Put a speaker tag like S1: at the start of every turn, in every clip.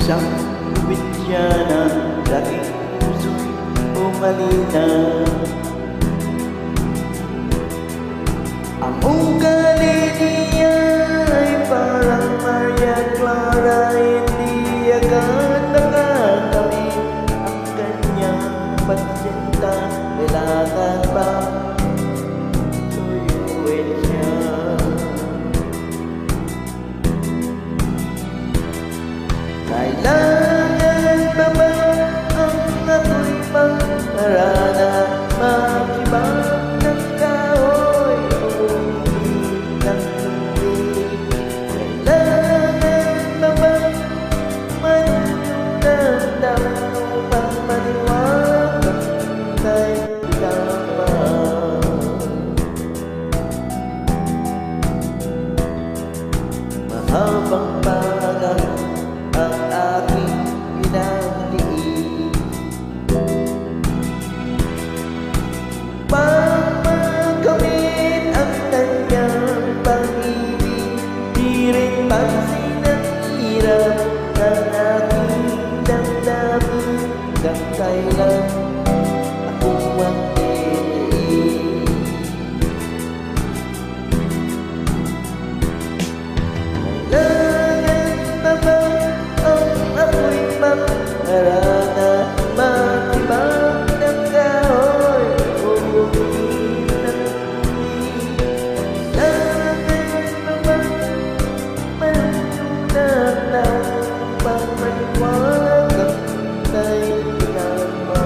S1: Isang probinsyana, dating puso'y umalinaw. Ang ugali niya ay parang Maria Clara, hindi agad nakakamit ang kanyang pagsinta. Kailangan pa suyuin siya. Kailangan ba ba ang ako'y magkarana, makibang ng kahoy o uminig ng tubig? Kailangan ba ba manunod ang upang maniwala kay tama? Mahabang panahon ang aking pinagdiin upang makamit ang kanyang pag-ibig. Di rin pansin ang hirap ng aking damdamin hanggang kailan ako ang titiis. Marana, matibang ng kahoy o uminig ng tubig. Kailangan naman manunod lang upang maniwala kay tama.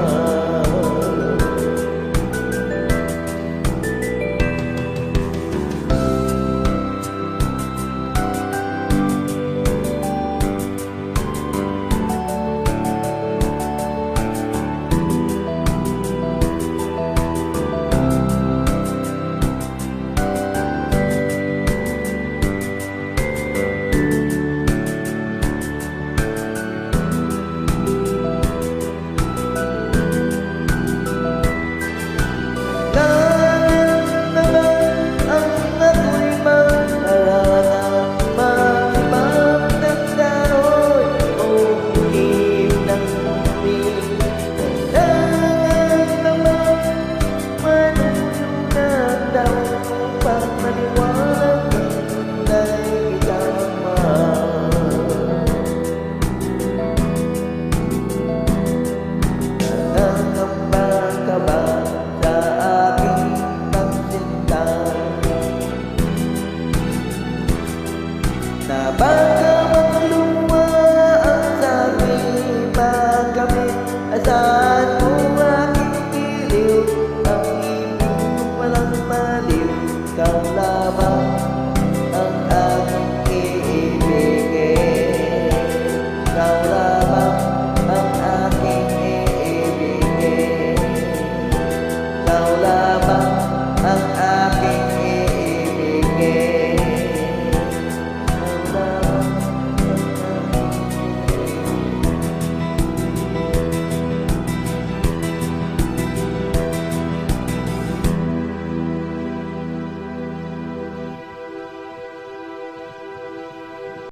S1: Bye.